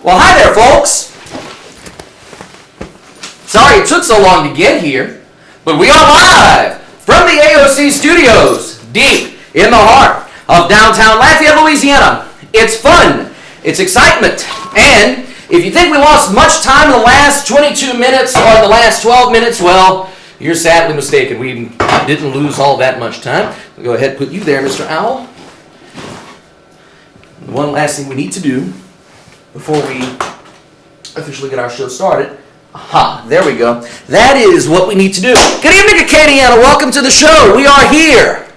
Well, hi there, folks. Sorry it took so long to get here, but we are live from the AOC studios, deep in the heart of downtown Lafayette, Louisiana. It's fun, it's excitement, and if you think we lost much time in the last 22 minutes or the last 12 minutes, well, you're sadly mistaken. We didn't lose all that much time. We'll go ahead and put you there, Mr. Owl. The one last thing we need to do before we officially get our show started. Aha, there we go. That is what we need to do. Good evening, Acadiana. Welcome to the show. We are here.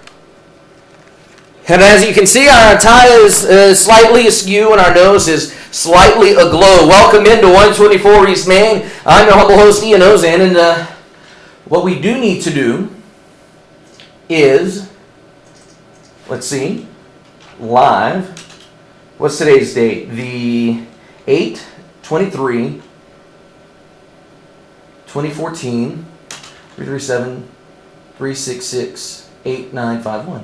And as you can see, our tie is slightly askew and our nose is slightly aglow. Welcome into 124 East Main. I'm your humble host, Ian Ozan, and what we do need to do is, let's see, live. What's today's date? The 8/23/2014, 337-366-8951.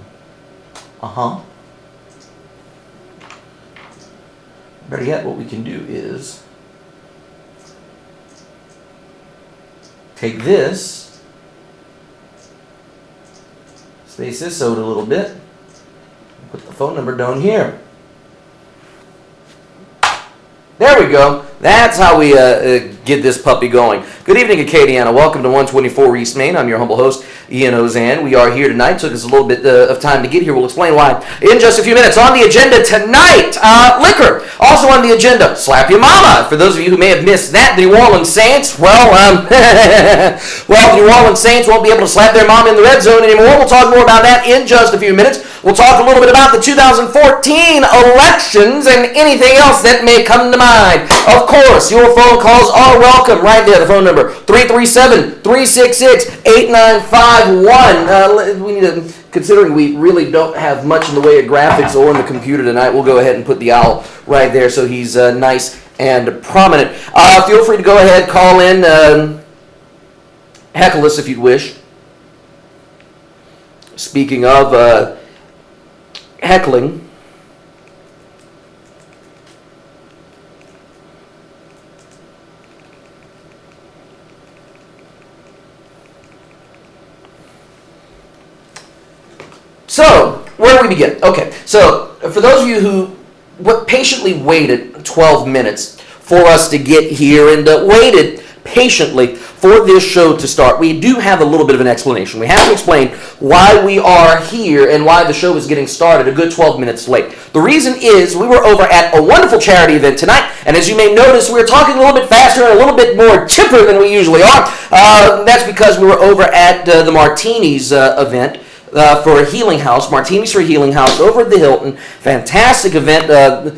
Better yet, what we can do is take this, space this out a little bit, put the phone number down here. There we go. That's how we get this puppy going. Good evening, Acadiana. Welcome to 124 East Main. I'm your humble host, Ian Ozan. We are here tonight. Took us a little bit of time to get here. We'll explain why in just a few minutes. On the agenda tonight, liquor. Also on the agenda, slap your mama. For those of you who may have missed that, the New Orleans Saints, the New Orleans Saints won't be able to slap their mom in the red zone anymore. We'll talk more about that in just a few minutes. We'll talk a little bit about the 2014 elections and anything else that may come to mind. Of course, your phone calls are welcome. Right there, the phone number, 337-366-8951. We need to, considering we really don't have much in the way of graphics or in the computer tonight, we'll go ahead and put the owl right there so he's nice and prominent. Feel free to go ahead, call in, heckle us if you'd wish. Speaking of heckling, so where do we begin? Okay, so for those of you who patiently waited 12 minutes for us to get here and waited patiently for this show to start, we do have a little bit of an explanation. We have to explain why we are here and why the show is getting started a good 12 minutes late. The reason is we were over at a wonderful charity event tonight, and as you may notice, we're talking a little bit faster and a little bit more chipper than we usually are. That's because we were over at the Martinis event for Healing House, Martinis for Healing House over at the Hilton. Fantastic event. The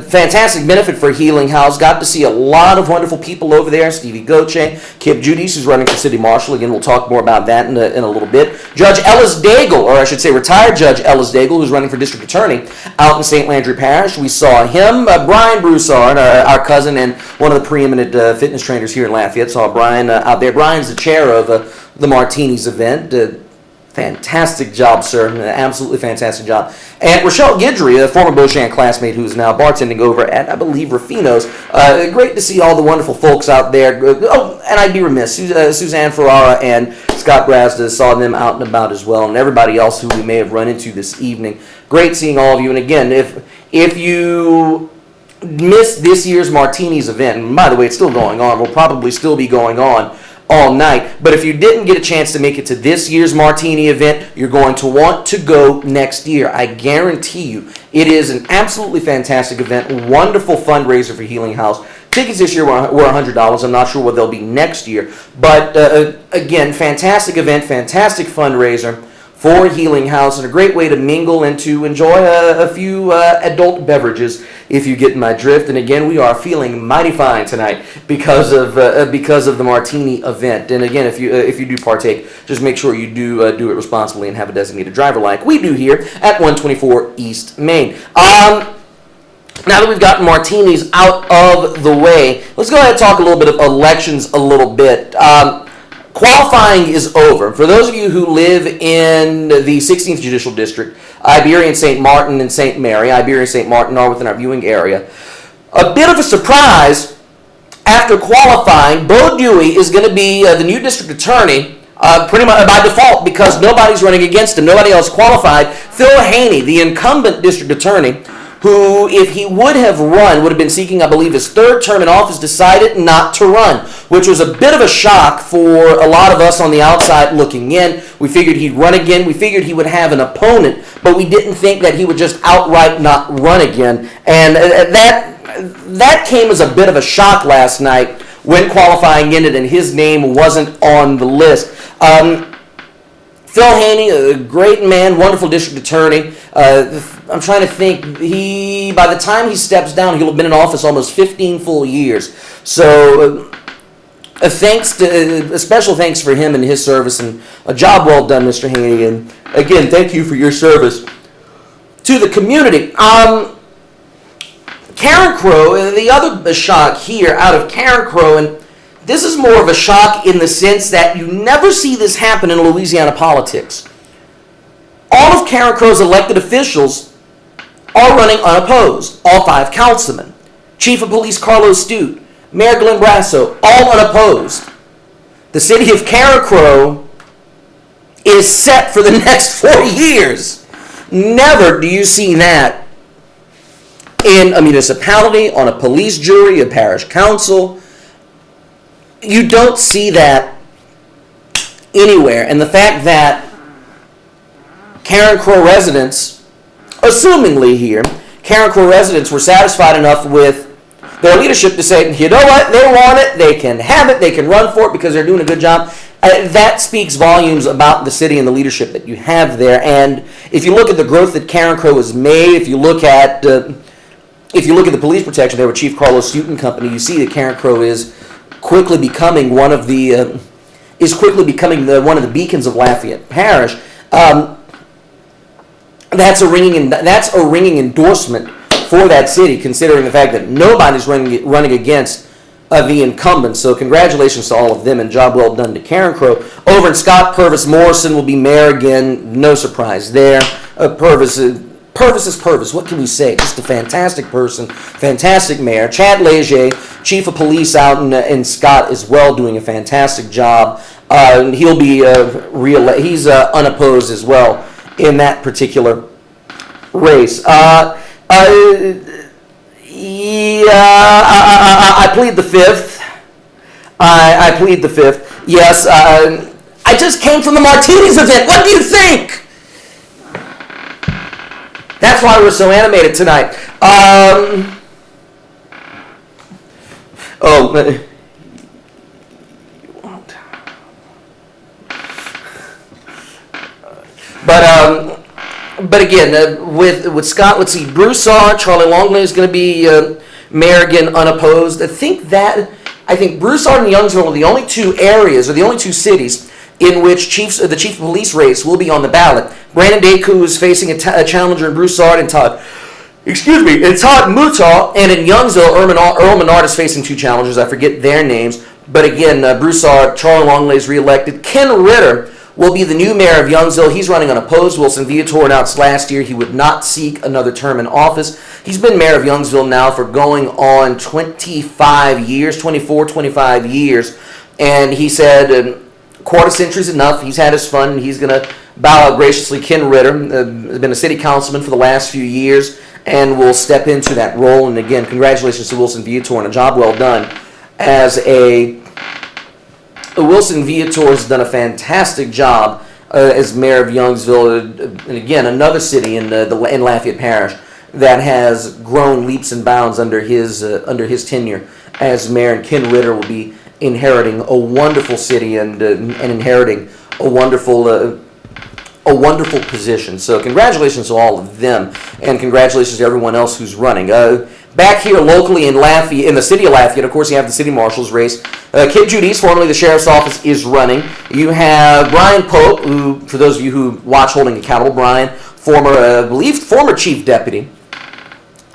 fantastic benefit for Healing House. Got to see a lot of wonderful people over there. Stevie Goche, Kip Judice, who's running for city marshal. Again, we'll talk more about that in a little bit. Judge Ellis Daigle, or I should say retired Judge Ellis Daigle, who's running for district attorney out in St. Landry Parish. We saw him. Brian Broussard, our cousin and one of the preeminent fitness trainers here in Lafayette. Saw Brian out there. Brian's the chair of the Martinis event. Fantastic job, sir. Absolutely fantastic job. And Rochelle Guidry, a former Beauchamp classmate who's now bartending over at, I believe, Rufino's. Great to see all the wonderful folks out there. Oh, and I'd be remiss. Suzanne Ferrara and Scott Brazda, saw them out and about as well, and everybody else who we may have run into this evening. Great seeing all of you. And again, if you missed this year's Martinis event, and by the way, it's still going on, will probably still be going on all night. But if you didn't get a chance to make it to this year's Martini event, you're going to want to go next year. I guarantee you. It is an absolutely fantastic event, wonderful fundraiser for Healing House. Tickets this year were $100. I'm not sure what they'll be next year. But again, fantastic event, fantastic fundraiser for Healing House, and a great way to mingle and to enjoy a few adult beverages, if you get my drift. And again, we are feeling mighty fine tonight because of the Martini event. And again, if you do partake, just make sure you do it responsibly and have a designated driver like we do here at 124 East Main. Now that we've gotten Martinis out of the way, let's go ahead and talk a little bit of elections a little bit. Qualifying is over. For those of you who live in the 16th Judicial District, Iberian, St. Martin, and St. Mary, Iberian and St. Martin are within our viewing area. A bit of a surprise, after qualifying, Bo Dewey is going to be the new district attorney pretty much by default because nobody's running against him. Nobody else qualified. Phil Haney, the incumbent district attorney, who, if he would have run, would have been seeking, I believe, his third term in office, decided not to run, which was a bit of a shock for a lot of us on the outside looking in. We figured he'd run again. We figured he would have an opponent, but we didn't think that he would just outright not run again. And that came as a bit of a shock last night when qualifying ended and his name wasn't on the list. Phil Haney, a great man, wonderful district attorney. I'm trying to think. By the time he steps down, he'll have been in office almost 15 full years. So, a special thanks for him and his service, and a job well done, Mr. Haney. And again, thank you for your service to the community. Carencro, the other shock here out of Carencro, and this is more of a shock in the sense that you never see this happen in Louisiana politics. All of Carencro's elected officials are running unopposed. All 5 councilmen. Chief of Police Carlos Stute, Mayor Glenn Brasso, all unopposed. The city of Carencro is set for the next 4 years. Never do you see that in a municipality, on a police jury, a parish council. You don't see that anywhere. And the fact that Carencro residents, assumingly here, Carencro residents were satisfied enough with their leadership to say, you know what, they want it, they can have it, they can run for it because they're doing a good job. That speaks volumes about the city and the leadership that you have there. And if you look at the growth that Carencro has made, if you look at the police protection there with Chief Carlos Stute and company, you see that Carencro is quickly becoming one of the beacons of Lafayette Parish. That's a ringing endorsement for that city, considering the fact that nobody's running against the incumbent. So congratulations to all of them, and job well done to Carencro. Over in Scott, Purvis Morrison will be mayor again. No surprise there. Purvis is Purvis. What can we say? Just a fantastic person, fantastic mayor. Chad Leger, chief of police out in Scott, as well, doing a fantastic job. He'll be he's unopposed as well in that particular race. I plead the fifth. I plead the fifth. Yes, I just came from the Martinis event. What do you think? That's why we're so animated tonight. But again, with Scott, let's see, Broussard, Charlie Longley is going to be mayor again, unopposed. I think Broussard and Youngsville are the only two areas, or the only two cities, in which the chief of police race will be on the ballot. Brandon Deku is facing a challenger in Broussard, and Todd Mutaw, and in Youngsville, Earl Menard is facing 2 challengers. I forget their names, but again, Broussard, Charlie Longley is reelected. Ken Ritter will be the new mayor of Youngsville. He's running unopposed. Wilson Viator announced last year he would not seek another term in office. He's been mayor of Youngsville now for going on 25 years, and he said, quarter century's enough. He's had his fun. He's going to bow out graciously. Ken Ritter has been a city councilman for the last few years and will step into that role. And again, congratulations to Wilson Viator and a job well done. Wilson Viator has done a fantastic job as mayor of Youngsville. And again, another city in Lafayette Parish that has grown leaps and bounds under his tenure as mayor. And Ken Ritter will be inheriting a wonderful city and inheriting a wonderful position. So congratulations to all of them, and congratulations to everyone else who's running. Back here locally in Lafayette, in the city of Lafayette, of course, you have the city marshal's race. Kid Judice, formerly the sheriff's office, is running. You have Brian Pope, who, for those of you who watch Holding Accountable, Brian, former chief deputy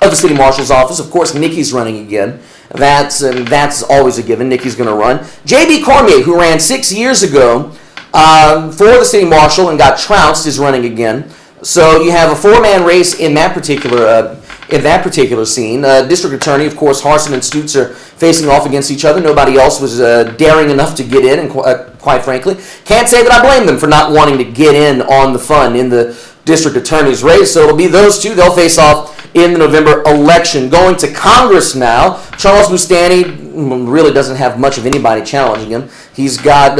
of the city marshal's office. Of course, Nikki's running again. That's always a given. Nikki's going to run. J.B. Cormier, who ran 6 years ago for the city marshal and got trounced, is running again. So you have a 4-man race in that particular in that particular scene. District Attorney, of course, Harsin and Stutes are facing off against each other. Nobody else was daring enough to get in, and quite frankly, can't say that I blame them for not wanting to get in on the fun in the District Attorney's race. So it'll be those two. They'll face off in the November election. Going to Congress now, Charles Boustany really doesn't have much of anybody challenging him. He's got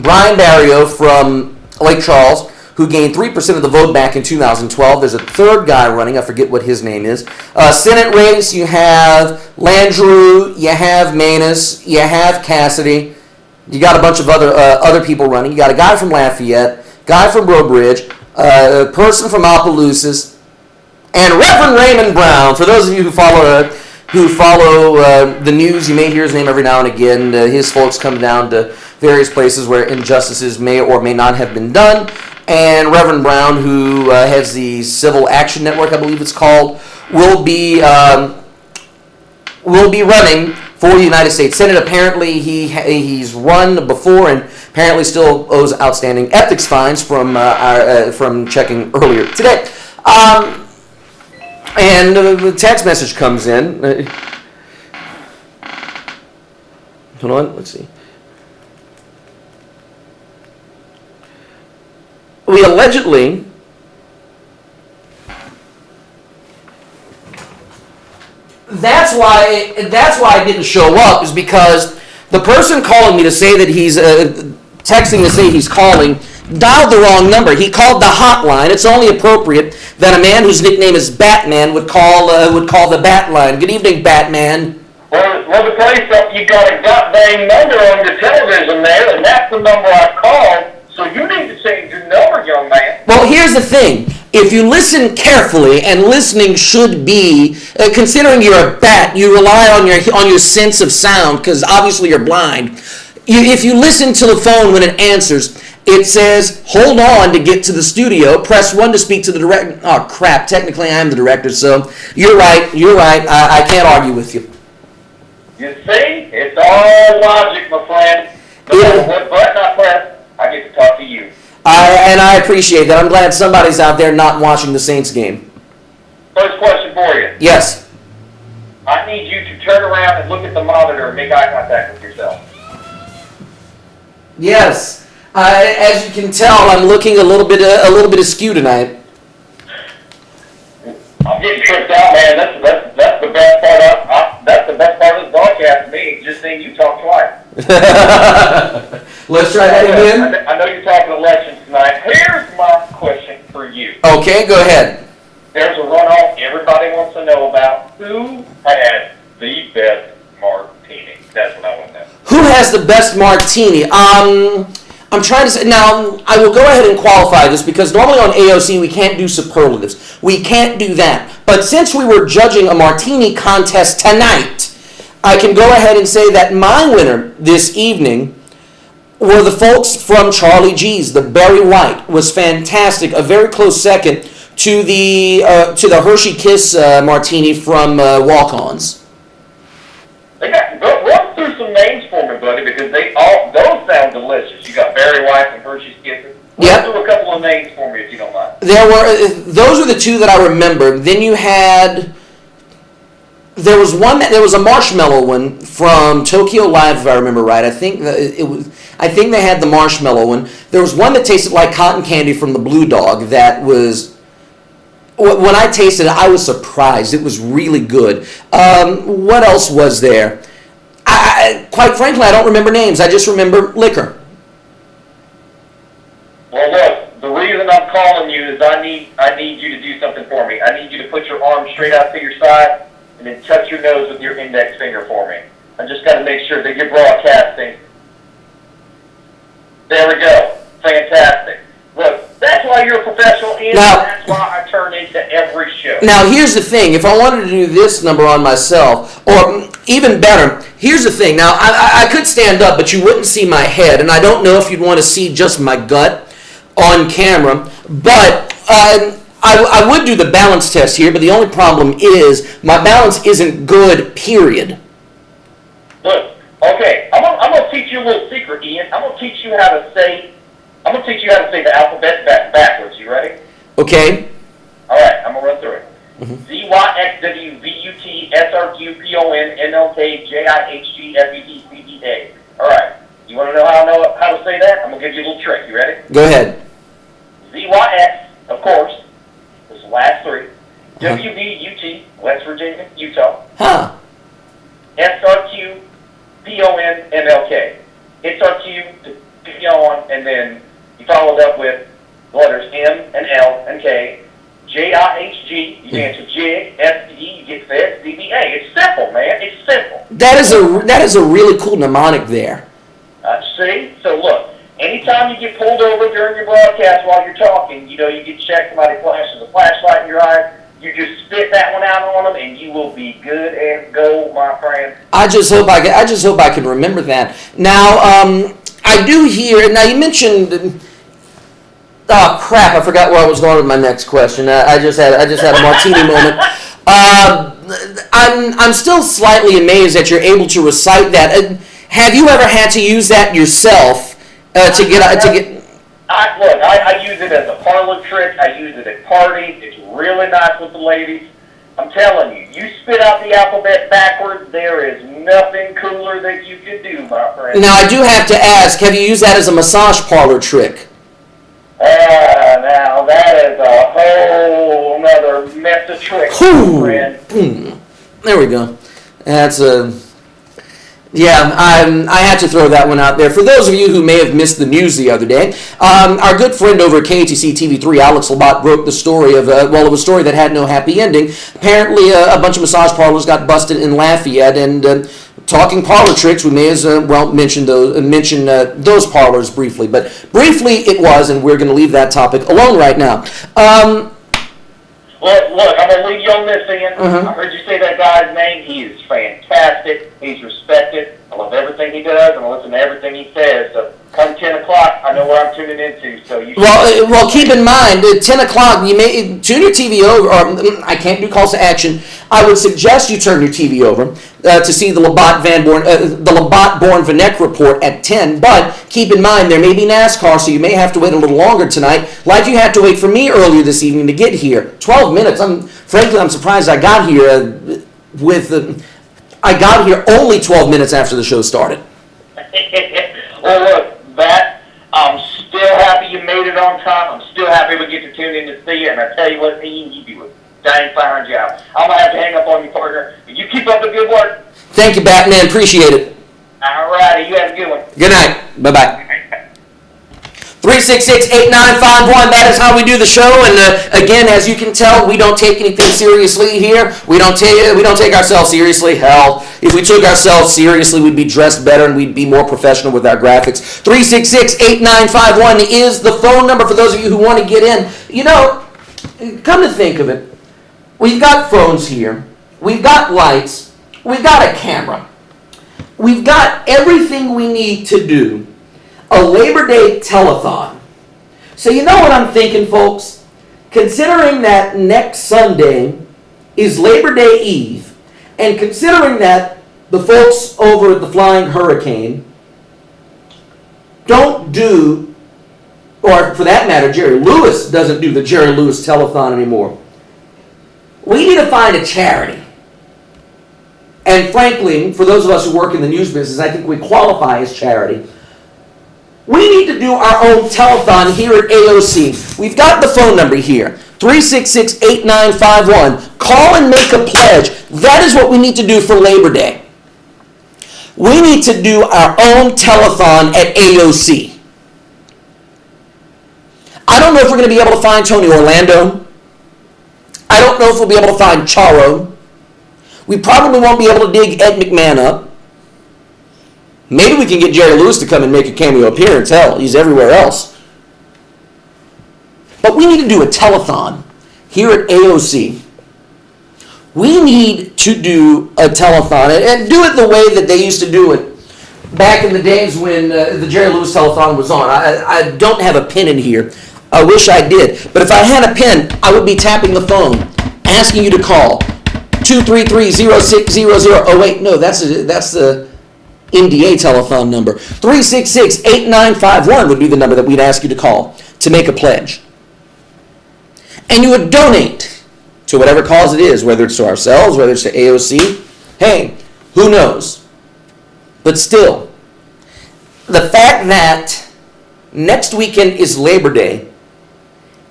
Brian Barrio from Lake Charles, who gained 3% of the vote back in 2012. There's a third guy running. I forget what his name is. Senate race, you have Landrieu, you have Manus, you have Cassidy. You got a bunch of other people running. You got a guy from Lafayette, guy from Breaux Bridge, a person from Opelousas, and Reverend Raymond Brown. For those of you who follow the news, you may hear his name every now and again. His folks come down to various places where injustices may or may not have been done. And Reverend Brown, who heads the Civil Action Network, I believe it's called, will be running for the United States Senate. Apparently, he's run before and apparently still owes outstanding ethics fines from checking earlier today. And the text message comes in. Hold on, let's see. We allegedly that's why I didn't show up, is because the person calling me to say that he's texting to say he's calling dialed the wrong number. He called the hotline. It's only appropriate that a man whose nickname is Batman would call the Bat line. Good evening, Batman. Well, the place up, you got a goddamn number on your television there, and that's the number I called. So you need to change your number, young man. Well, here's the thing. If you listen carefully, and listening should be, considering you're a bat, you rely on your sense of sound, because obviously you're blind. If you listen to the phone when it answers, it says, hold on to get to the studio, press 1 to speak to the director. Oh, crap, technically I'm the director, so you're right, I can't argue with you. You see? It's all logic, my friend. No matter what button I press, I get to talk to you. And I appreciate that. I'm glad somebody's out there not watching the Saints game. First question for you. Yes. I need you to turn around and look at the monitor and make eye contact with yourself. Yes. As you can tell, I'm looking a little bit askew tonight. I'm getting tripped out, man. That's the best part. That's the best part of this broadcast to me. Just seeing you talk twice. Let's try that again. I know you're talking elections tonight. Here's my question for you. Okay, go ahead. There's a runoff everybody wants to know about. Who has the best martini? That's what I want to know. Who has the best martini? I'm trying to say, now, I will go ahead and qualify this, because normally on AOC we can't do superlatives. We can't do that. But since we were judging a martini contest tonight, I can go ahead and say that my winner this evening were the folks from Charlie G's. The Barry White was fantastic. A very close second to the Hershey Kiss martini from Walk-Ons. Run through some names for me, buddy, because those sound delicious. You got Barry White and Hershey's Kisses. Run through a couple of names for me if you don't mind. Those were the two that I remember. Then you had. There was a marshmallow one from Tokyo Live, if I remember right. I think they had the marshmallow one. There was one that tasted like cotton candy from the Blue Dog. That was, when I tasted it, I was surprised. It was really good. What else was there? Quite frankly, I don't remember names. I just remember liquor. Well, look, the reason I'm calling you is I need you to do something for me. I need you to put your arm straight out to your side and then touch your nose with your index finger for me. I just got to make sure that you're broadcasting. There we go. Fantastic. Look, that's why you're a professional, and that's why I turn into every show. Now, here's the thing. If I wanted to do this number on myself, or even better, here's the thing. Now, I could stand up, but you wouldn't see my head, and I don't know if you'd want to see just my gut on camera, but I would do the balance test here, but the only problem is my balance isn't good, period. Look, okay, I'm gonna teach you a little secret, Ian. I'm gonna teach you how to say the alphabet backwards. You ready? Okay. All right, I'm gonna run through it. ZYXWVUTSRQPONMLKJIHGFEDCBA. All right. You want to know how to say that? I'm going to give you a little trick. You ready? Go ahead. ZYX, of course, was the last three. WVUT, West Virginia, Utah. Huh. SRQPONMLK. SRQ, PON, and then you followed up with the letters M and L and K. JIHG, you answer JIG, FD, you get fed, DBA. It's simple, man. It's simple. That is a really cool mnemonic there. See? So look, anytime you get pulled over during your broadcast while you're talking, you get checked, somebody flashes a flashlight in your eye, you just spit that one out on them, and you will be good and gold, my friend. I just hope I can remember that. Now, I do hear. Now you mentioned. Oh crap! I forgot where I was going with my next question. I just had a martini moment. I'm still slightly amazed that you're able to recite that. Have you ever had to use that yourself to get? I use it as a parlor trick. I use it at parties. It's really nice with the ladies. I'm telling you, you spit out the alphabet backwards, there is nothing cooler that you can do, my friend. Now I do have to ask: have you used that as a massage parlor trick? Now that is a whole nother mess of tricks, my friend. There we go. That's a. Yeah, I had to throw that one out there. For those of you who may have missed the news the other day, our good friend over at KATC TV3, Alex Labatt, broke the story of, a story that had no happy ending. Apparently, a bunch of massage parlors got busted in Lafayette, and talking parlor tricks, we may as well mention those parlors briefly. But briefly it was, and we're going to leave that topic alone right now. Look, I'm going to leave you on this, Ian. I heard you say that guy's name. He is fantastic. He's respected. I love everything he does, and I listen to everything he says. So come 10 o'clock, I know where I'm tuning into. So you well, keep in mind, at 10 o'clock, you may tune your TV over, or I can't do calls to action. I would suggest you turn your TV over to see the Labatt-Born Vanek report at 10, but keep in mind, there may be NASCAR, so you may have to wait a little longer tonight, like you had to wait for me earlier this evening to get here. 12 minutes. Frankly, I'm surprised I got here I got here only 12 minutes after the show started. Well, look, I'm still happy you made it on time. I'm still happy we get to tune in to see you, and I tell you what, Ian, you do a dang fine job. I'm going to have to hang up on you, partner. You keep up the good work. Thank you, Batman. Appreciate it. All righty. You have a good one. Good night. Bye-bye. 366-8951, that is how we do the show, and again, as you can tell, we don't take anything seriously here. We don't take ourselves seriously. Hell, if we took ourselves seriously, we'd be dressed better and we'd be more professional with our graphics. 366-8951 is the phone number for those of you who want to get in. Come to think of it, we've got phones here, we've got lights, we've got a camera, we've got everything we need to do a Labor Day telethon. So you know what I'm thinking, folks? Considering that next Sunday is Labor Day Eve, and considering that the folks over at the Flying Hurricane don't do, or for that matter, Jerry Lewis doesn't do the Jerry Lewis telethon anymore, we need to find a charity. And frankly, for those of us who work in the news business, I think we qualify as charity. We need to do our own telethon here at AOC. We've got the phone number here, 366-8951. Call and make a pledge. That is what we need to do for Labor Day. We need to do our own telethon at AOC. I don't know if we're going to be able to find Tony Orlando. I don't know if we'll be able to find Charo. We probably won't be able to dig Ed McMahon up. Maybe we can get Jerry Lewis to come and make a cameo appearance. Hell, he's everywhere else. But we need to do a telethon here at AOC. We need to do a telethon and do it the way that they used to do it back in the days when the Jerry Lewis telethon was on. I don't have a pen in here. I wish I did. But if I had a pen, I would be tapping the phone, asking you to call 233-0600. Oh, wait, no, that's the NDA telethon number. 366-8951 would be the number that we'd ask you to call to make a pledge. And you would donate to whatever cause it is, whether it's to ourselves, whether it's to AOC. Hey, who knows? But still, the fact that next weekend is Labor Day,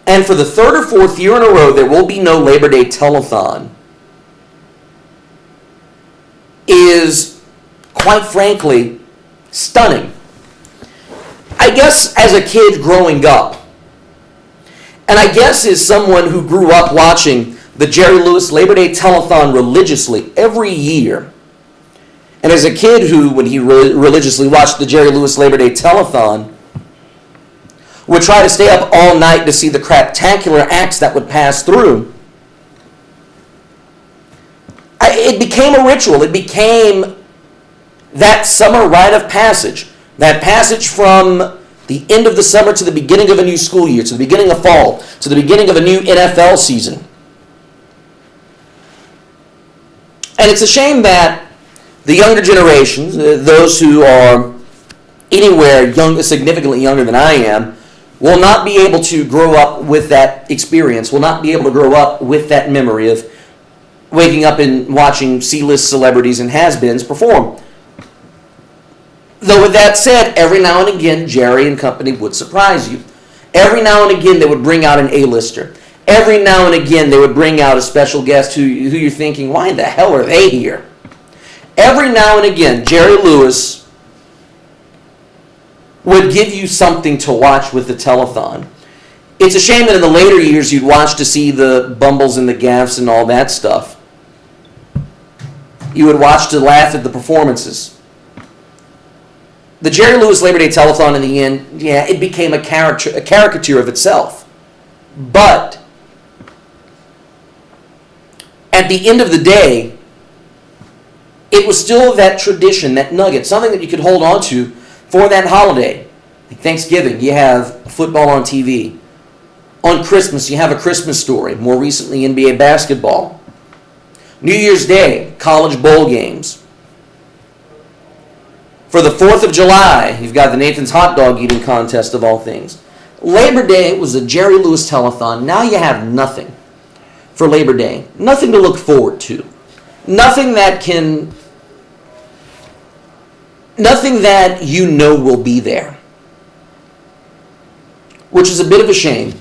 and for the third or fourth year in a row there will be no Labor Day telethon, is, quite frankly, stunning. I guess as a kid growing up, and I guess as someone who grew up watching the Jerry Lewis Labor Day telethon religiously every year, and as a kid who, when he religiously watched the Jerry Lewis Labor Day telethon, would try to stay up all night to see the craptacular acts that would pass through, it became a ritual. It became that summer rite of passage. That passage from the end of the summer to the beginning of a new school year, to the beginning of fall, to the beginning of a new NFL season. And it's a shame that the younger generations, those who are anywhere significantly younger than I am, will not be able to grow up with that experience, will not be able to grow up with that memory of waking up and watching C-list celebrities and has-beens perform. Though with that said, every now and again, Jerry and company would surprise you. Every now and again, they would bring out an A-lister. Every now and again, they would bring out a special guest who you're thinking, why in the hell are they here? Every now and again, Jerry Lewis would give you something to watch with the telethon. It's a shame that in the later years, you'd watch to see the bumbles and the gaffes and all that stuff. You would watch to laugh at the performances. The Jerry Lewis Labor Day telethon in the end, yeah, it became a caricature of itself. But at the end of the day, it was still that tradition, that nugget, something that you could hold on to for that holiday. Like Thanksgiving, you have football on TV. On Christmas, you have A Christmas Story. More recently, NBA basketball. New Year's Day, college bowl games. For the 4th of July, you've got the Nathan's Hot Dog Eating Contest of all things. Labor Day was a Jerry Lewis telethon. Now you have nothing for Labor Day. Nothing to look forward to. Nothing that you know will be there. Which is a bit of a shame.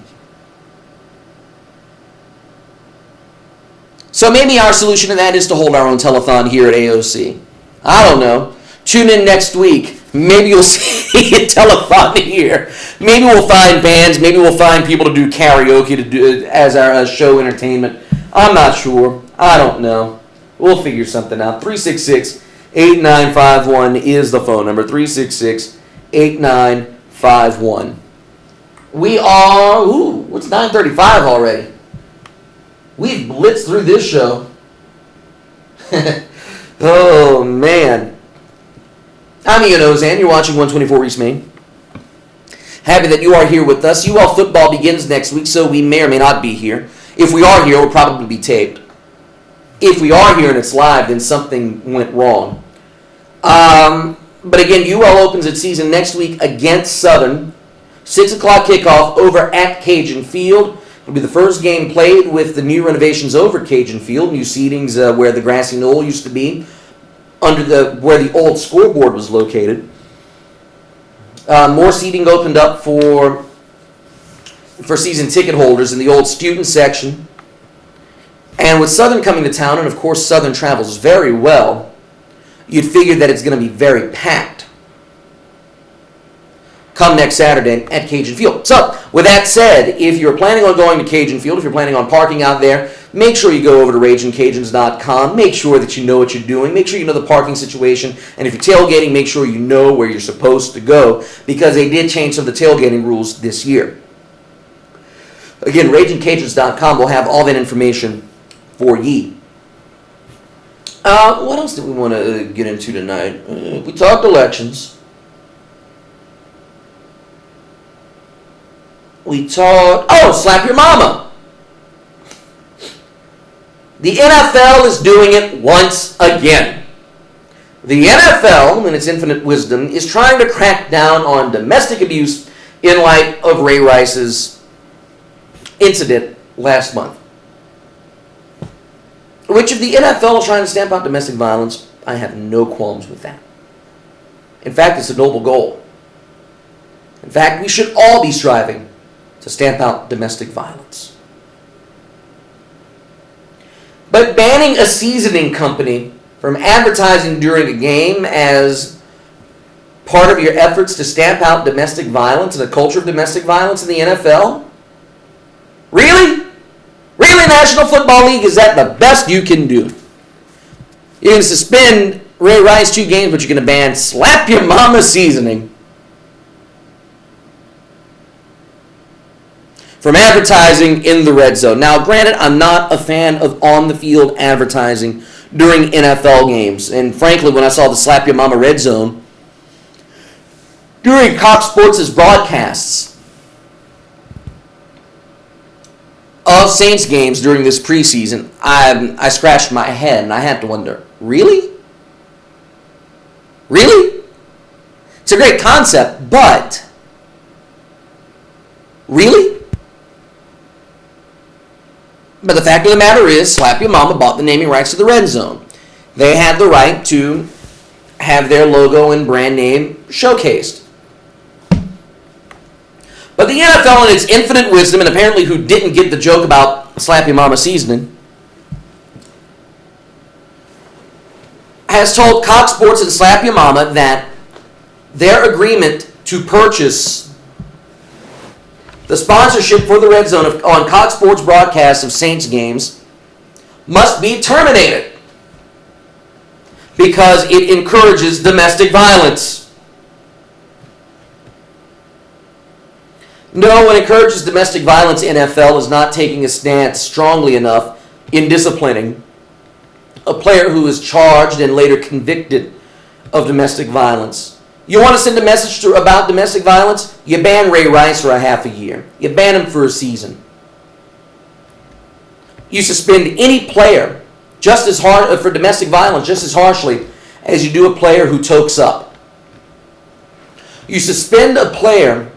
So maybe our solution to that is to hold our own telethon here at AOC. I don't know. Tune in next week. Maybe you'll see a telethon here. Maybe we'll find bands. Maybe we'll find people to do karaoke to do as our show entertainment. I'm not sure. I don't know. We'll figure something out. 366-8951 is the phone number. 366-8951. We are, what's 9:35 already? We've blitzed through this show. Oh, man. I'm Ian Ozan. You're watching 124 East Main. Happy that you are here with us. UL football begins next week, so we may or may not be here. If we are here, we'll probably be taped. If we are here and it's live, then something went wrong. But again, UL opens its season next week against Southern. 6 o'clock kickoff over at Cajun Field. It'll be the first game played with the new renovations over Cajun Field. New seatings where the grassy knoll used to be, where the old scoreboard was located. More seating opened up for season ticket holders in the old student section. And with Southern coming to town, and of course Southern travels very well, you'd figure that it's going to be very packed come next Saturday at Cajun Field. So, with that said, if you're planning on going to Cajun Field, if you're planning on parking out there, make sure you go over to RagingCajuns.com. Make sure that you know what you're doing. Make sure you know the parking situation. And if you're tailgating, make sure you know where you're supposed to go, because they did change some of the tailgating rules this year. Again, RagingCajuns.com will have all that information for ye. What else do we want to get into tonight? We talked elections. We talked... slap your mama. The NFL is doing it once again. The NFL, in its infinite wisdom, is trying to crack down on domestic abuse in light of Ray Rice's incident last month. Which if the NFL is trying to stamp out domestic violence, I have no qualms with that. In fact, it's a noble goal. In fact, we should all be striving to stamp out domestic violence. But banning a seasoning company from advertising during a game as part of your efforts to stamp out domestic violence and a culture of domestic violence in the NFL? Really? Really, National Football League? Is that the best you can do? You're going to suspend Ray Rice 2 games, but you're going to ban Slap Your Mama seasoning from advertising in the red zone. Now, granted, I'm not a fan of on-the-field advertising during NFL games. And frankly, when I saw the Slap Your Mama red zone during Cox Sports' broadcasts of Saints games during this preseason, I scratched my head and I had to wonder, really? Really? It's a great concept, but really? But the fact of the matter is, Slap Your Mama bought the naming rights to the red zone. They had the right to have their logo and brand name showcased. But the NFL, in its infinite wisdom, and apparently who didn't get the joke about Slap Your Mama seasoning, has told Cox Sports and Slap Your Mama that their agreement to purchase the sponsorship for the Red Zone on Cox Sports broadcasts of Saints games must be terminated because it encourages domestic violence. No one encourages domestic violence. NFL is not taking a stance strongly enough in disciplining a player who is charged and later convicted of domestic violence. You want to send a message about domestic violence? You ban Ray Rice for a half a year. You ban him for a season. You suspend any player just as hard for domestic violence just as harshly as you do a player who tokes up. You suspend a player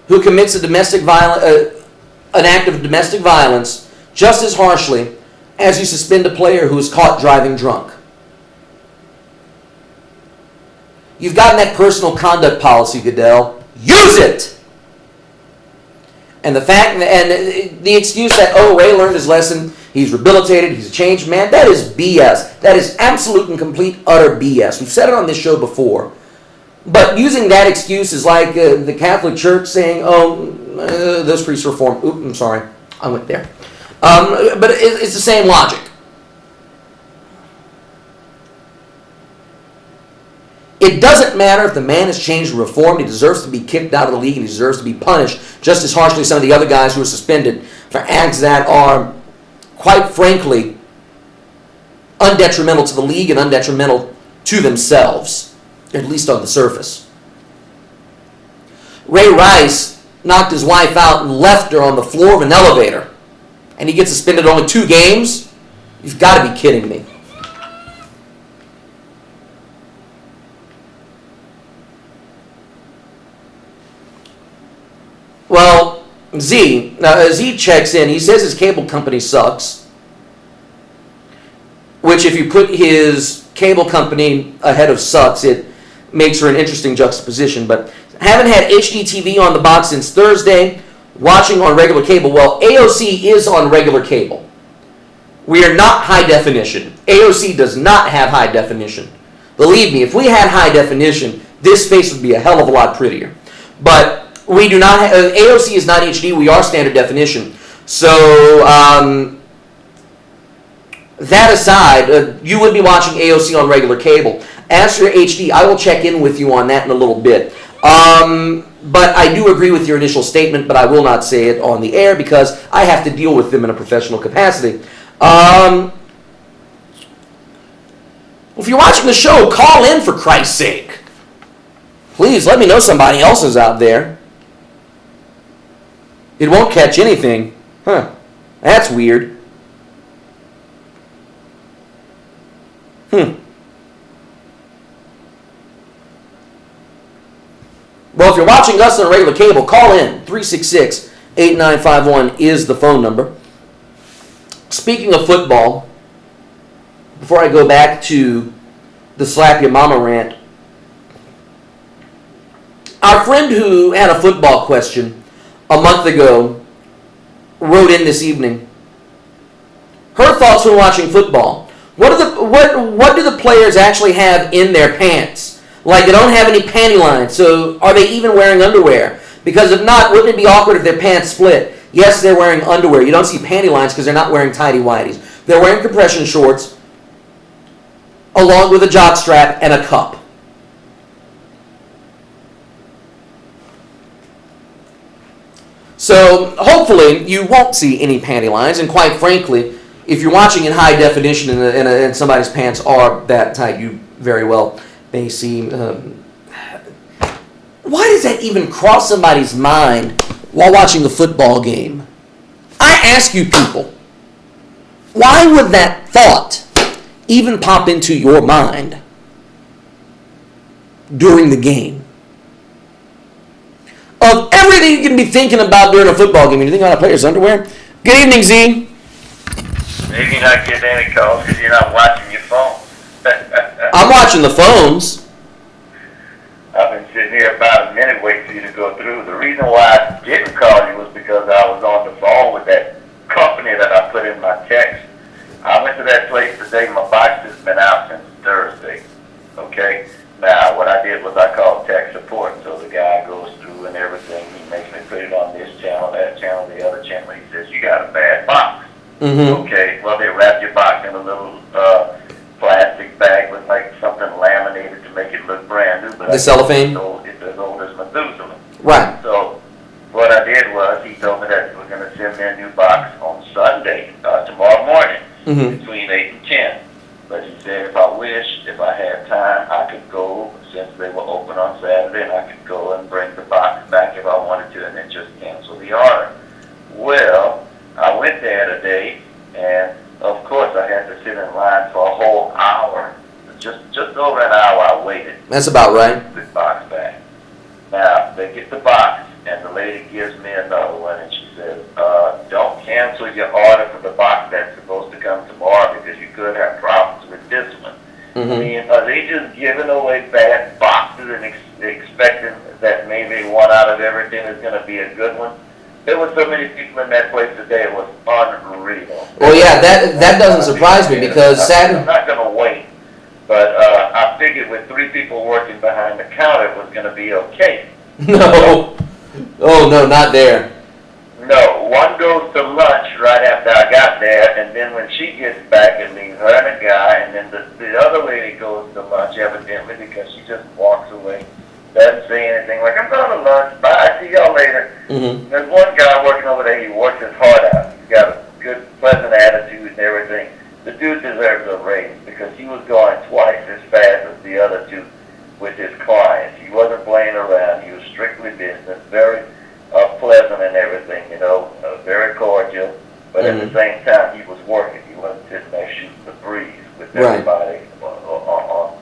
who commits an act of domestic violence just as harshly as you suspend a player who is caught driving drunk. You've gotten that personal conduct policy, Goodell. Use it! And the excuse that, oh, Ray learned his lesson, he's rehabilitated, he's a changed man, that is BS. That is absolute and complete, utter BS. We've said it on this show before. But using that excuse is like the Catholic Church saying, those priests reform. Oops, I'm sorry. I went there. But it's the same logic. It doesn't matter if the man has changed and reformed. He deserves to be kicked out of the league and he deserves to be punished just as harshly as some of the other guys who are suspended for acts that are, quite frankly, undetrimental to the league and undetrimental to themselves, at least on the surface. Ray Rice knocked his wife out and left her on the floor of an elevator, and he gets suspended only 2 games? You've got to be kidding me. Well, Z checks in. He says his cable company sucks, which if you put his cable company ahead of sucks, it makes for an interesting juxtaposition. But haven't had HD TV on the box since Thursday, watching on regular cable. Well, AOC is on regular cable. We are not high definition. AOC does not have high definition. Believe me, if we had high definition, this face would be a hell of a lot prettier. But we do not have, AOC is not HD, we are standard definition. So, that aside, you would be watching AOC on regular cable. As for HD, I will check in with you on that in a little bit. But I do agree with your initial statement, but I will not say it on the air because I have to deal with them in a professional capacity. If you're watching the show, call in for Christ's sake. Please let me know somebody else is out there. It won't catch anything. Huh. That's weird. Well, if you're watching us on regular cable, call in. 366-8951 is the phone number. speaking of football, before I go back to the slap your mama rant, our friend who had a football question a month ago wrote in this evening her thoughts when watching football. What do the players actually have in their pants? Like, they don't have any panty lines, so are they even wearing underwear? Because if not, wouldn't it be awkward if their pants split? Yes, they're wearing underwear. You don't see panty lines because they're not wearing tighty-whities. They're wearing compression shorts along with a jock strap and a cup. So hopefully you won't see any panty lines, and quite frankly, if you're watching in high definition and somebody's pants are that tight, you very well may see. Why does that even cross somebody's mind while watching a football game? I ask you people, why would that thought even pop into your mind during the game? Of everything you can be thinking about during a football game, you think about a player's underwear? Good evening, Z. Maybe you're not getting any calls because you're not watching your phone. I'm watching the phones. I've been sitting here about a minute waiting for you to go through. The reason why I didn't call you was because I was on the phone with that company that I put in my text. I went to that place today. My box has been out since Thursday. Okay? Now, what I did was I called tech support. So the guy goes through and everything. He makes me put it on this channel, that channel, the other channel. He says, you got a bad box. Mm-hmm. Okay, well, they wrap your box in a little plastic bag with like something laminated to make it look brand new. But The cellophane? It's as old as Methuselah. Right. So what I did was he told me that we're going to send me a new box on Sunday, tomorrow morning, Mm-hmm. between 8 and 10. But he said if I wished, if I had time, I could go, since they were open on Saturday, and I could go and bring the box back if I wanted to and then just cancel the order. Well, I went there today, and of course I had to sit in line for a whole hour. Just over an hour I waited. That's about right. The box back. Now, they get the box, and the lady gives me another one, and she says, don't cancel your order for the box that's supposed to come tomorrow because you could have problems with this one. Mm-hmm. I mean, are they just giving away bad boxes and expecting that maybe one out of everything is going to be a good one? There were so many people in that place today, it was unreal. Well, yeah, that doesn't surprise me because I'm not going to wait, but I figured with 3 people working behind the counter, it was going to be okay. No. Oh, no, not there. No, one goes to lunch right after I got there, and then when she gets back, it leaves her and a guy, and then the other lady goes to lunch, evidently, because she just walks away, doesn't say anything, like, I'm going to lunch, bye, see y'all later. Mm-hmm. There's one guy working over there, he works his heart out. He's got a good, pleasant attitude and everything. The dude deserves a raise, because he was going twice as fast as the other 2 with his clients. He wasn't playing around, he was strictly business, very pleasant and everything, very cordial, but at the same time, he was working. He wasn't sitting there shooting the breeze with everybody on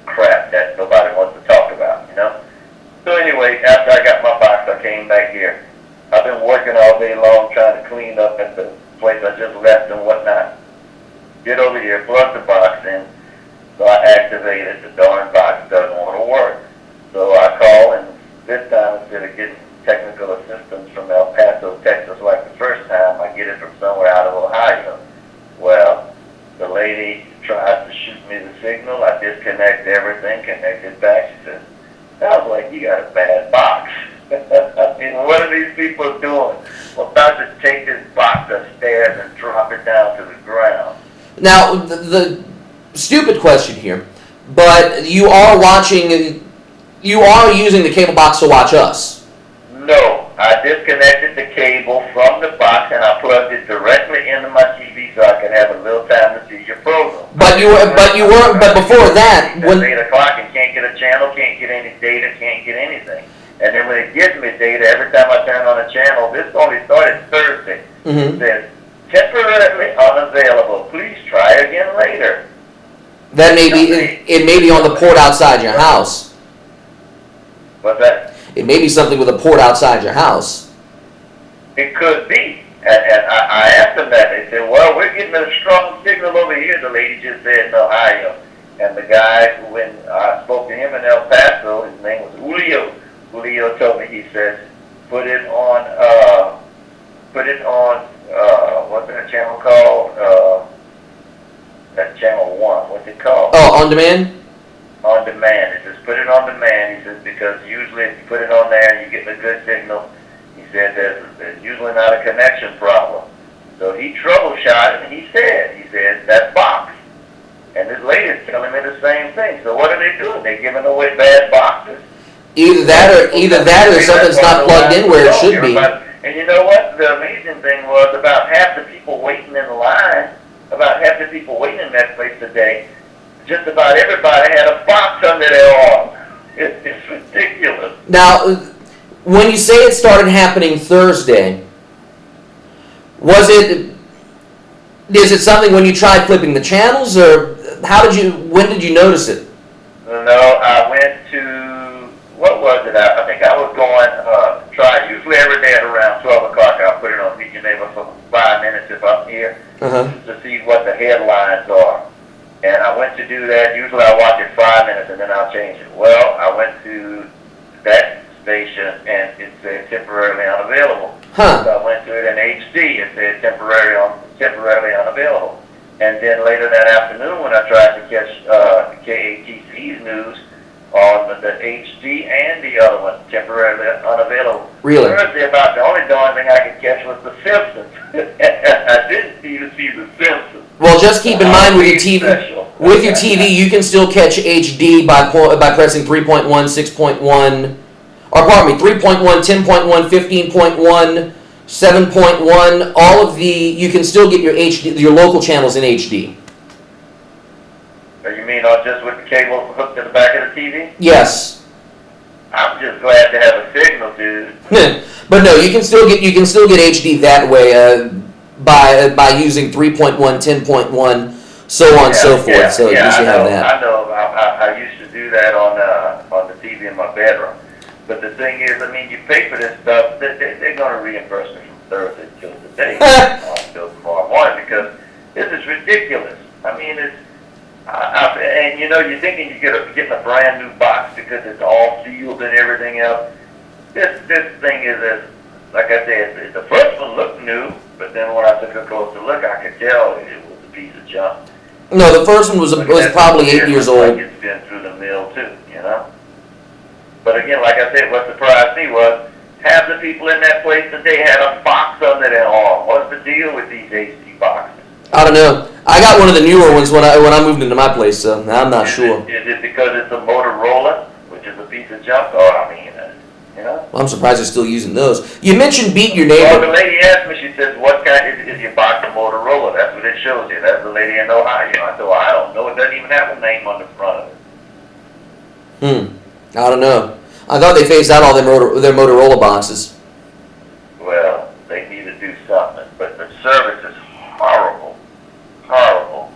crap that nobody wants to talk about, So anyway, after I got my box, I came back here. I've been working all day long trying to clean up at the place I just left and whatnot. Get over here, plug the box in, so I activated. The darn box doesn't want to work. So I call, and this time, instead of getting technical assistance from El Paso, Texas, like the first time, I get it from somewhere out of Ohio. Well, the lady tries to shoot me the signal. I disconnect everything, connect it back. She says, sounds like you got a bad box. I mean, what are these people doing? Well, about to take this box upstairs and drop it down to the ground. Now, the stupid question here, but you are using the cable box to watch us. No, I disconnected the cable from the box and I plugged it directly into my TV so I could have a little time to see your program. But before that, It's when 8 o'clock and can't get a channel, can't get any data, can't get anything. And then when it gives me data, every time I turn on a channel, this only started Thursday. Mm-hmm. It says, temporarily unavailable. Please try again later. that may be it may be on the port outside your house. What's that? It may be something with a port outside your house. It could be. And I asked them that. They said, well, we're getting here. The lady just said no hire. And the guy, when I spoke to him in El Paso, his name was Julio. Julio told me, he said, put it on, what's that channel called? That channel 1, what's it called? Oh, on demand? On demand. He says, put it on demand. He says, because usually if you put it on there and you get a good signal, he said there's usually not a connection problem. So he troubleshot it, and he said, that box. And this lady's telling me the same thing. So what are they doing? They're giving away bad boxes. Either that or something's not plugged in where it should be. And you know what? The amazing thing was about half the people waiting in line, about half the people waiting in that place today, just about everybody had a box under their arm. It's ridiculous. Now, when you say it started happening Thursday, is it something when you tried flipping the channels, or when did you notice it? No, I went to, what was it? I think I was going, usually every day at around 12 o'clock, I'll put it on Meet Your Neighbor for 5 minutes if I'm here, to see what the headlines are. And I went to do that. Usually I watch it 5 minutes and then I'll change it. Well, I went to that station and it said temporarily unavailable. So I went to it in HD, it said temporarily unavailable. And then later that afternoon when I tried to catch KATC's news on the HD and the other one, temporarily unavailable. Really? Thursday, about the only darn thing I could catch was The Simpsons. I didn't even see The Simpsons. Well, just keep in mind with your TV, you can still catch HD by pressing 3.1, 6.1, or pardon me, 3.1, 10.1, 15.1, 7.1, all of you can still get your local channels in HD. You mean just with the cable hooked to the back of the TV? Yes. I'm just glad to have a signal, dude. But no, you can still get HD that way by using 3.1, 10.1, so on and so forth. So at least you have that. I know. I used to do that on the TV in my bedroom. But the thing is, I mean, you pay for this stuff. They're going to reimburse me from Thursday till today, until tomorrow morning, because this is ridiculous. I mean, it's. And you know, you're thinking you're getting a brand new box because it's all sealed and everything else. This thing is, like I said, the first one looked new, but then when I took a closer look, I could tell it was a piece of junk. No, the first one was probably 8 years old. It's been through the mill too, you know. But again, like I said, what surprised me was half the people in that place today had a box under their arm. What's the deal with these HD boxes? I don't know. I got one of the newer ones when I moved into my place, so I'm not sure. Is it because it's a Motorola, which is a piece of junk? Or I mean, you know? Well, I'm surprised they're still using those. You mentioned Beat Your Well, Neighbor. the lady asked me, she says, what kind is your box of Motorola? That's what it shows you. That's the lady in Ohio. I said, well, I don't know. It doesn't even have a name on the front of it. I don't know. I thought they phased out all their Motorola boxes. Well, they need to do something. But the service is horrible. Horrible.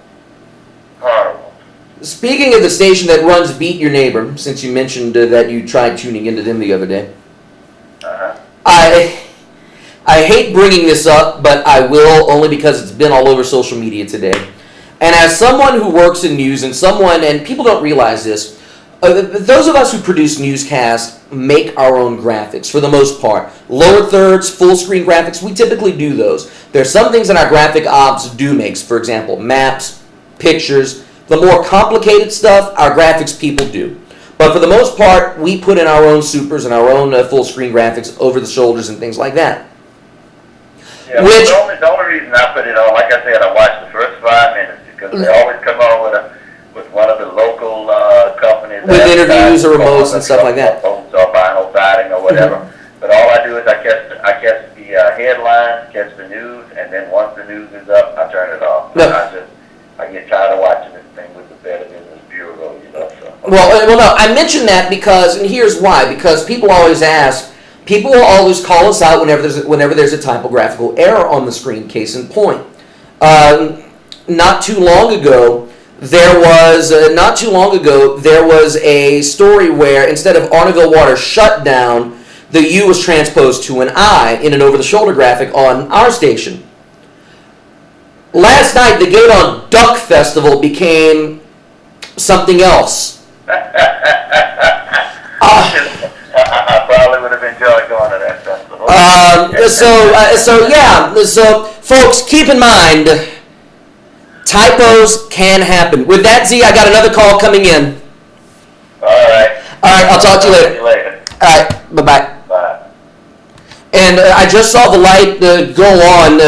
Horrible. Speaking of the station that runs Beat Your Neighbor, since you mentioned that you tried tuning into them the other day, I hate bringing this up, but I will, only because it's been all over social media today. And as someone who works in news and people don't realize this, those of us who produce newscasts make our own graphics for the most part. Lower thirds, full screen graphics, we typically do those. There's some things that our graphic ops do make, for example, maps, pictures. The more complicated stuff, our graphics people do. But for the most part, we put in our own supers and our own full screen graphics over the shoulders and things like that. Yeah, the only reason I put it on, like I said, I watched the first 5 minutes because they always come on with one of the local companies. With interviews or remotes and stuff like that. Or vinyl siding or whatever. But all I do is I catch the headlines, catch the news, and then once the news is up, I turn it off. No. I get tired of watching this thing with the Better Business Bureau, you know. So. Well, no, I mentioned that because, and here's why, because people always ask, people will always call us out whenever there's a typographical error on the screen, case in point. Not too long ago, there was a story where instead of Arnaville Water shut down, the U was transposed to an I in an over-the-shoulder graphic on our station. last night the gate on Duck Festival became something else. I probably would have enjoyed going to that festival. So folks, keep in mind, typos can happen. With that, Z, I got another call coming in. All right. I'll talk to you later. All right, bye-bye. Bye. And I just saw the light go on.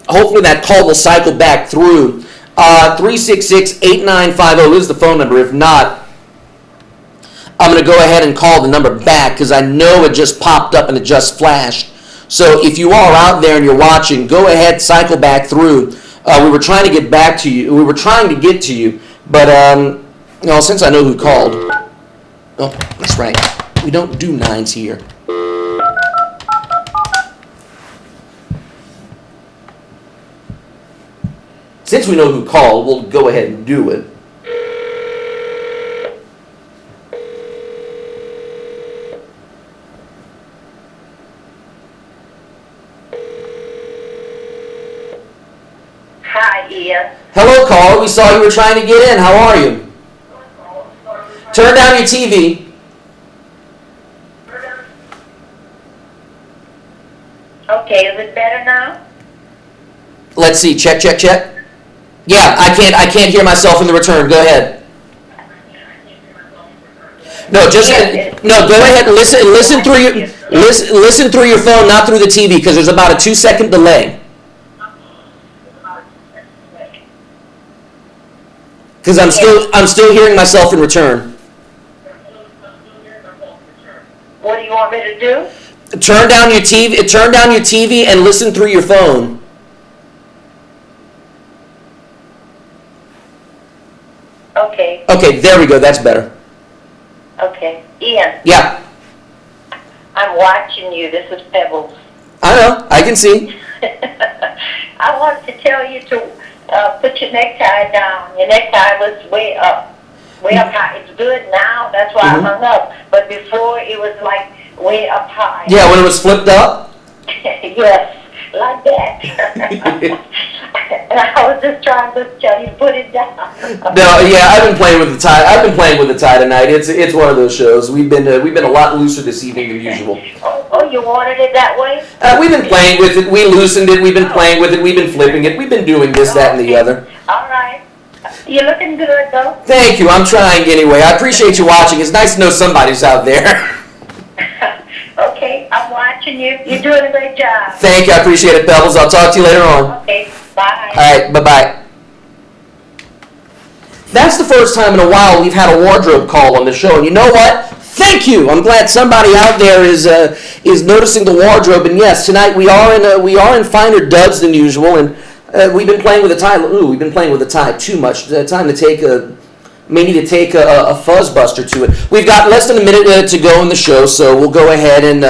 Hopefully that call will cycle back through. 366-8950 is the phone number. If not, I'm going to go ahead and call the number back because I know it just popped up and it just flashed. So if you are out there and you're watching, go ahead, cycle back through. We were trying to get back to you. We were trying to get to you, but since I know who called. Oh, that's right. We don't do nines here. Since we know who called, we'll go ahead and do it. Hi, Ian. Hello, caller. We saw you were trying to get in. How are you? Turn down your TV. Okay, is it better now? Let's see. Check, check, check. Yeah, I can't hear myself in the return. Go ahead. No, go ahead and listen through your phone, not through the TV, because there's about a 2-second delay. Because I'm still hearing myself in return. What do you want me to do? Turn down your TV and listen through your phone. Okay. Okay, there we go. That's better. Okay. Ian, Yeah, I'm watching you. This is Pebbles. I know. I can see. I wanted to tell you to put your necktie down. Your necktie was way up high. It's good now. That's why I hung up. But before, it was like way up high. Yeah, when it was flipped up. Yes, like that. And I was just trying to tell you to put it down. No, yeah, I've been playing with the tie tonight. It's one of those shows. We've been a lot looser this evening than usual. Oh, you wanted it that way? We've been playing with it. We loosened it. We've been playing with it. We've been flipping it. We've been doing this, that, and the other. All right. You're looking good, though. Thank you. I'm trying anyway. I appreciate you watching. It's nice to know somebody's out there. Okay, I'm watching you. You're doing a great job. Thank you. I appreciate it, Pebbles. I'll talk to you later on. Okay, bye. All right. Bye-bye. That's the first time in a while we've had a wardrobe call on the show. And you know what? Thank you. I'm glad somebody out there is noticing the wardrobe. And yes, tonight we are in finer duds than usual. And we've been playing with the tie. We've been playing with the tie too much. Time to take a fuzz buster to it. We've got less than a minute to go in the show, so we'll go ahead and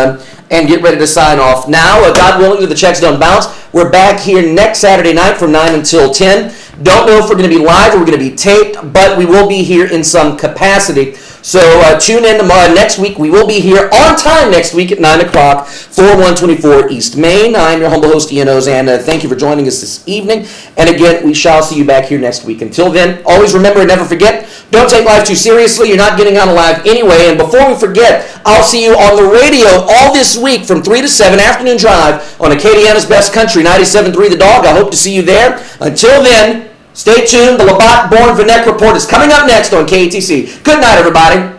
get ready to sign off. Now, God willing, the checks don't bounce. We're back here next Saturday night from 9 until 10. Don't know if we're going to be live or we're going to be taped, but we will be here in some capacity. So tune in tomorrow. Next week, we will be here on time next week at 9 o'clock for 124 East Main. I'm your humble host, Ian Oz, and thank you for joining us this evening. And again, we shall see you back here next week. Until then, always remember and never forget, don't take life too seriously. You're not getting out alive anyway. And before we forget, I'll see you on the radio all this week from 3 to 7, Afternoon Drive, on Acadiana's Best Country, 97.3 The Dog. I hope to see you there. Until then, stay tuned. The Labatt Born Vanek Report is coming up next on KATC. Good night, everybody.